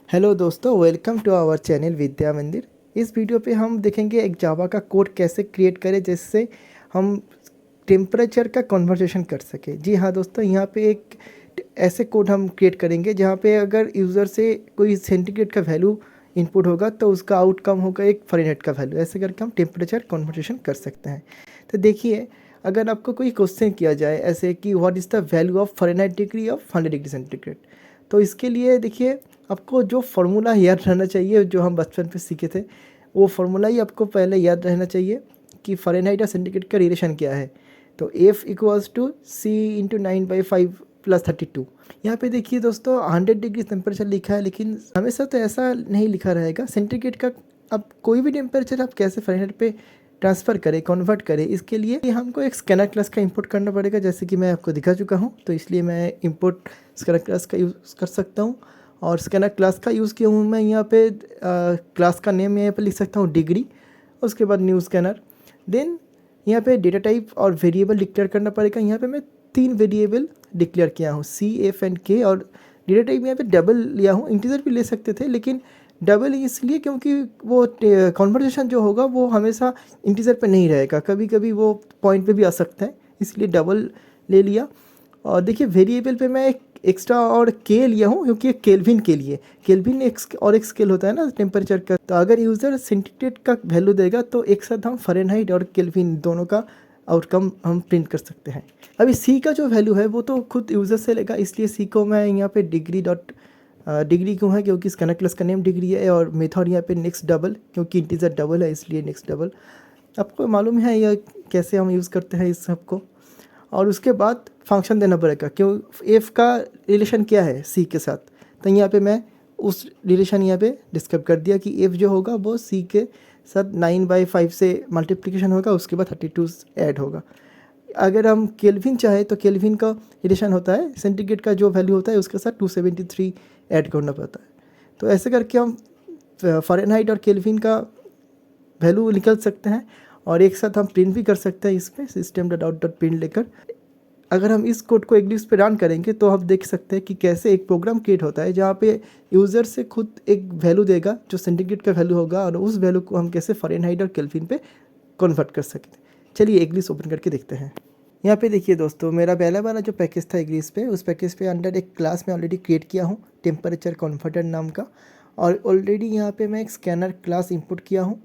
Hello दोस्तों, welcome to our channel विद्या मंदिर। इस वीडियो पे हम देखेंगे एक जावा का कोड कैसे क्रिएट करें जिससे हम टेम्परेचर का कन्वर्सेशन कर सके। जी हाँ दोस्तों, यहाँ पे एक ऐसे कोड हम क्रिएट करेंगे जहाँ पे अगर यूज़र से कोई सेंटीग्रेड का वैल्यू इनपुट होगा तो उसका आउटकम होगा एक फ़ारेनहाइट का वैल्यू। ऐसे करके हम टेम्परेचर कन्वर्सेशन कर सकते हैं। तो देखिए, अगर आपको कोई क्वेश्चन किया जाए ऐसे कि what is the value of Fahrenheit degree of 100 degree centigrade, तो इसके लिए देखिए आपको जो फार्मूला याद रहना चाहिए जो हम बचपन पे सीखे थे, वो फार्मूला ही आपको पहले याद रहना चाहिए कि फ़ारेनहाइट और सेंटीग्रेड का रिलेशन क्या है। तो F equals to C into 9/5 plus 32। यहाँ पे देखिए दोस्तों 100 डिग्री टेम्परेचर लिखा है, लेकिन हमेशा तो ऐसा नहीं लिखा रहेगा। सेंटीग्रेड का अब कोई भी टेम्परेचर आप कैसे फ़ारेनहाइट पे ट्रांसफ़र करें, कन्वर्ट करें, इसके लिए हमको एक स्कैनर क्लास का इंपोर्ट करना पड़ेगा, जैसे कि मैं आपको दिखा चुका हूँ। तो इसलिए मैं इंपोर्ट स्कैनर क्लास का यूज़ कर सकता हूँ और स्कैनर क्लास का यूज़ किया हूँ मैं यहाँ पे। क्लास का नेम यहाँ पे लिख सकता हूँ डिग्री, उसके बाद न्यू स्कैनर। देन यहाँ पे डेटा टाइप और वेरिएबल डिक्लेयर करना पड़ेगा। यहाँ पे मैं 3 वेरिएबल डिक्लेयर किया हूँ, C, F एंड K। और डेटा टाइप यहाँ पे डबल लिया हूँ, इंटीजर भी ले सकते थे लेकिन डबल इसलिए क्योंकि वो कन्वर्सेशन जो होगा वो हमेशा इंटीजर पे नहीं रहेगा, कभी कभी वो पॉइंट पे भी आ सकता है, इसलिए डबल ले लिया। और देखिए वेरिएबल पे मैं एक एक्स्ट्रा और के लिया हूँ क्योंकि केल्विन के लिए, केल्विन एक स्केल होता है ना टेम्परेचर का। तो अगर यूज़र सेंटीग्रेड का वैल्यू देगा तो एक साथ हम फ़ारेनहाइट और केल्विन दोनों का आउटकम हम प्रिंट कर सकते हैं। अभी सी का जो वैल्यू है वो तो खुद यूज़र से लेगा, इसलिए सी को मैं यहाँ पे डिग्री क्यों है क्योंकि स्कैनर क्लास का नेम डिग्री है, और मेथड यहाँ पे नेक्स्ट डबल क्योंकि इंटीजर डबल है इसलिए नेक्स्ट डबल। आपको मालूम है यह कैसे हम यूज़ करते हैं इस सब को। और उसके बाद फंक्शन देना पड़ेगा क्यों एफ़ का रिलेशन क्या है सी के साथ। तो यहाँ पे मैं उस रिलेशन यहाँ पे डिस्क्राइब कर दिया कि एफ़ जो होगा वो सी के साथ 9/5 से मल्टीप्लिकेशन होगा, उसके बाद 32 ऐड होगा। अगर हम केल्विन चाहे तो केल्विन का रिलेशन होता है सेंटीग्रेड का जो वैल्यू होता है उसके साथ 273 ऐड करना पड़ता है। तो ऐसे करके हम फ़ारेनहाइट और केल्विन का वैल्यू निकल सकते हैं और एक साथ हम प्रिंट भी कर सकते हैं इस पर system.out.print लेकर। अगर हम इस कोड को एग्लिप्स पे रन करेंगे तो हम देख सकते हैं कि कैसे एक प्रोग्राम क्रिएट होता है जहाँ पे यूज़र से खुद एक वैल्यू देगा जो सेंटीग्रेड का वैल्यू होगा, और उस वैल्यू को हम कैसे फ़ारेनहाइट और केल्विन पे कन्वर्ट कर सकते हैं। चलिए एग्लिप्स ओपन करके देखते हैं। यहाँ पे देखिए दोस्तों, मेरा पहला वाला जो पैकेज था एग्लिप्स पे, उस पैकेज पे अंडर एक क्लास में ऑलरेडी क्रिएट किया हूँ टेम्परेचर कन्वर्टर नाम का, और ऑलरेडी यहाँ पे मैं एक स्कैनर क्लास इंपोर्ट किया हूँ,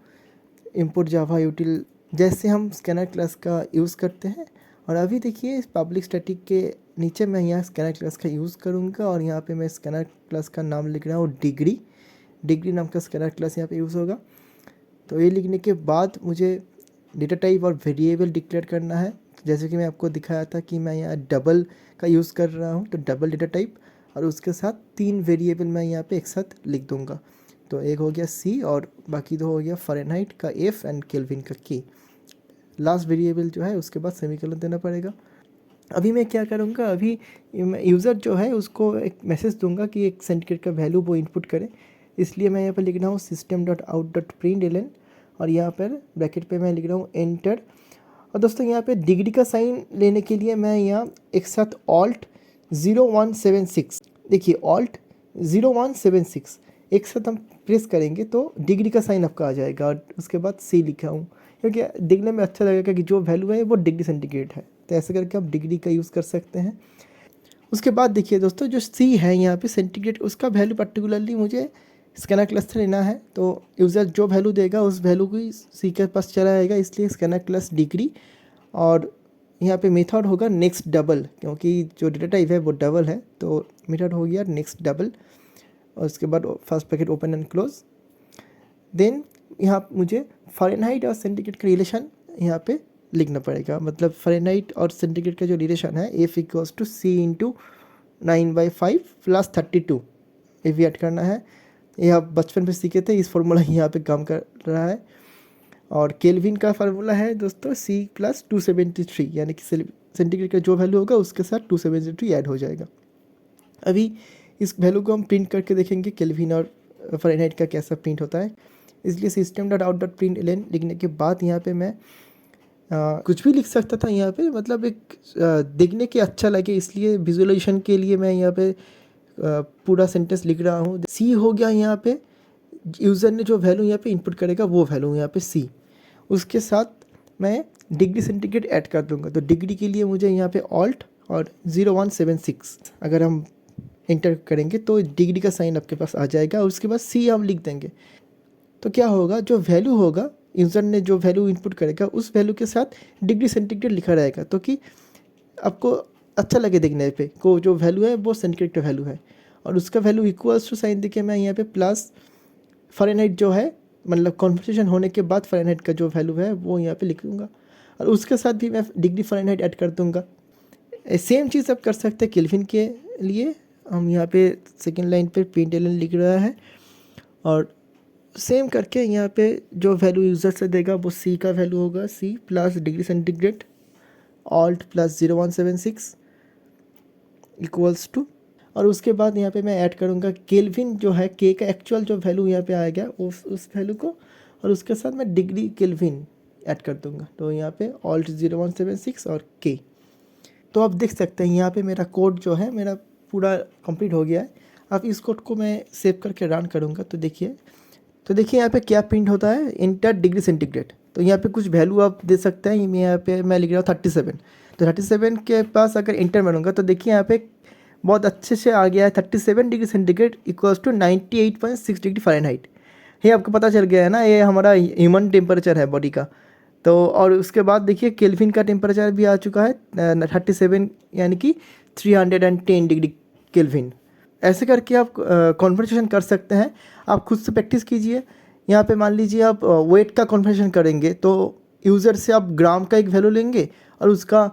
इंपोर्ट जावा यूटिल, जैसे हम स्कैनर क्लास का यूज़ करते हैं। और अभी देखिए पब्लिक स्टैटिक के नीचे मैं यहाँ स्कैनर क्लास का यूज़ करूँगा और यहाँ पे मैं स्कैनर क्लास का नाम लिख रहा हूँ डिग्री नाम का स्कैनर क्लास यहाँ पे यूज़ होगा। तो ये लिखने के बाद मुझे डेटा टाइप और वेरिएबल डिक्लेयर करना है, जैसे कि मैं आपको दिखाया था कि मैं यहाँ डबल का यूज़ कर रहा हूँ, तो डबल डेटा टाइप और उसके साथ 3 वेरिएबल मैं यहाँ पे एक साथ लिख दूँगा। तो एक हो गया सी और बाकी 2 हो गया फ़ारेनहाइट का एफ़ एंड केल्विन का के। लास्ट वेरिएबल जो है उसके बाद सेमीकोलन देना पड़ेगा। अभी मैं क्या करूँगा, अभी यूज़र जो है उसको एक मैसेज दूंगा कि एक सेंटीग्रेड का वैल्यू वो इनपुट करे, इसलिए मैं यहाँ पर लिख रहा हूँ system.out.println और यहाँ पर ब्रैकेट पे मैं लिख रहा हूँ एंटर। और दोस्तों यहाँ पे डिग्री का साइन लेने के लिए मैं यहाँ एक साथ ऑल्ट 0176, देखिए ऑल्ट 0176 एक साथ हम प्रेस करेंगे तो डिग्री का साइन आपका आ जाएगा, और उसके बाद सी लिखा हूँ क्योंकि दिखने में अच्छा लगेगा कि जो वैल्यू है वो डिग्री सेंटीग्रेड है। तो ऐसे करके आप डिग्री का यूज़ कर सकते हैं। उसके बाद देखिए दोस्तों, जो सी है यहाँ पे सेंटीग्रेड, उसका वैल्यू पर्टिकुलरली मुझे स्कैनर क्लास से लेना है। तो यूज़र जो वैल्यू देगा उस वैल्यू को सी के पास चला जाएगा, इसलिए स्कैनर क्लास डिग्री। और यहाँ पे मेथड होगा नेक्स्ट डबल क्योंकि जो डेटा टाइप है वो डबल है, तो मेथड हो गया नेक्स्ट डबल। और उसके बाद first packet open and close. Then यहाँ मुझे फ़ारेनहाइट और सेंटीग्रेड का रिलेशन यहाँ पे लिखना पड़ेगा, मतलब फ़ारेनहाइट और सेंटीग्रेड का जो रिलेशन है F equals to C into 9/5 plus 32 ये भी ऐड करना है। ये आप बचपन में सीखे थे, इस फार्मूला यहाँ पे काम कर रहा है। और केल्विन का फार्मूला है दोस्तों C प्लस 273, यानी कि सेंटीग्रेड का जो वैल्यू होगा उसके साथ 273 ऐड हो जाएगा। अभी इस वैल्यू को हम प्रिंट करके देखेंगे केल्विन और फ़ारेनहाइट का कैसा प्रिंट होता है। इसलिए system.out.println लिखने के बाद यहाँ पे मैं कुछ भी लिख सकता था यहाँ पे, मतलब एक दिखने के अच्छा लगे, इसलिए विजुअलाइजेशन के लिए मैं यहाँ पे पूरा सेंटेंस लिख रहा हूँ। सी हो गया यहाँ पे, यूज़र ने जो वैल्यू यहाँ पे इनपुट करेगा वो वैल्यू यहाँ पे सी। उसके साथ मैं डिग्री सेंटीग्रेड ऐड कर दूंगा। तो डिग्री के लिए मुझे यहाँ पे ऑल्ट और 0176 अगर हम इंटर करेंगे तो डिग्री का साइन आपके पास आ जाएगा, और उसके बाद सी हम लिख देंगे। तो क्या होगा, जो वैल्यू होगा, यूज़र ने जो वैल्यू इनपुट करेगा उस वैल्यू के साथ डिग्री सेंटीग्रेड लिखा रहेगा, तो कि आपको अच्छा लगे देखने पे को जो वैल्यू है वो सेंटीग्रेड का वैल्यू है। और उसका वैल्यू इक्वल्स टू साइन देखिए मैं यहाँ पे प्लस फ़ारेनहाइट जो है, मतलब कन्वर्सेशन होने के बाद फ़ारेनहाइट का जो वैल्यू है वो यहाँ पे लिख दूँगा, और उसके साथ भी मैं डिग्री फ़ारेनहाइट ऐड कर दूँगा। सेम चीज़ आप कर सकते हैं केल्विन के लिए। हम यहाँ पे सेकेंड लाइन पे PLN लिख रहा है, और सेम करके यहाँ पे जो वैल्यू यूज़र से देगा वो सी का वैल्यू होगा, C plus degree centigrade alt plus 0176 equals to, और उसके बाद यहाँ पे मैं ऐड करूँगा केल्विन जो है, के का एक्चुअल जो वैल्यू यहाँ पे आएगा उस वैल्यू को, और उसके साथ मैं डिग्री केल्विन ऐड कर दूँगा। तो यहाँ पे ऑल्ट 0176 और के। तो आप देख सकते हैं यहाँ पे मेरा कोड जो है मेरा पूरा कंप्लीट हो गया है। अब इस कोड को मैं सेव करके रन करूँगा तो देखिए यहाँ पे क्या प्रिंट होता है, इंटर डिग्री सेंटीग्रेड। तो यहाँ पे कुछ वैल्यू आप दे सकते हैं। यहाँ पे मैं लिख रहा हूँ 37। तो 37 के पास अगर इंटर मारूंगा तो देखिए यहाँ पे बहुत अच्छे से आ गया है 37 degree centigrade equals to 98.6 degree Fahrenheit. ये आपको पता चल गया है ना, ये हमारा ह्यूमन टेम्परेचर है बॉडी का। तो और उसके बाद देखिए केल्विन का टेम्परेचर भी आ चुका है 37, यानी कि 310 डिग्री केल्विन। ऐसे करके आप कन्वर्सेशन कर सकते हैं। आप खुद से प्रैक्टिस कीजिए। यहाँ पे मान लीजिए आप वेट का कन्वर्सेशन करेंगे तो यूज़र से आप ग्राम का एक वैल्यू लेंगे, और उसका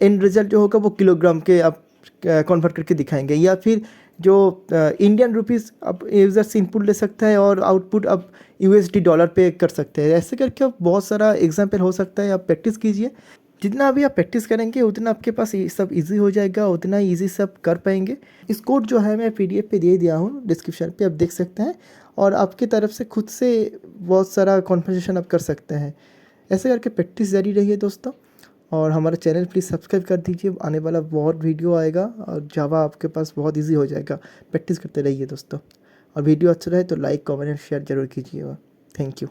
एंड रिजल्ट जो होगा वो किलोग्राम के आप कन्वर्ट करके दिखाएंगे, या फिर जो इंडियन रुपीज़ आप यूज़र से इनपुट ले सकता है और आउटपुट आप USD डॉलर पे कर सकते हैं। ऐसे करके आप बहुत सारा एग्जाम्पल हो सकता है। आप प्रैक्टिस कीजिए। जितना भी आप प्रैक्टिस करेंगे उतना आपके पास ये सब इजी हो जाएगा, उतना ईजी सब कर पाएंगे। इस कोड जो है मैं PDF पे दे दिया हूँ डिस्क्रिप्शन पे, आप देख सकते हैं, और आपकी तरफ से खुद से बहुत सारा कॉन्वर्सेशन आप कर सकते हैं। ऐसे करके प्रैक्टिस जारी रहिए दोस्तों, और हमारा चैनल प्लीज़ सब्सक्राइब कर दीजिए। आने वाला बहुत वीडियो आएगा और जावा आपके पास बहुत ईजी हो जाएगा। प्रैक्टिस करते रहिए दोस्तों, और वीडियो अच्छा रहे तो लाइक कमेंट एंड शेयर जरूर कीजिएगा। Thank you.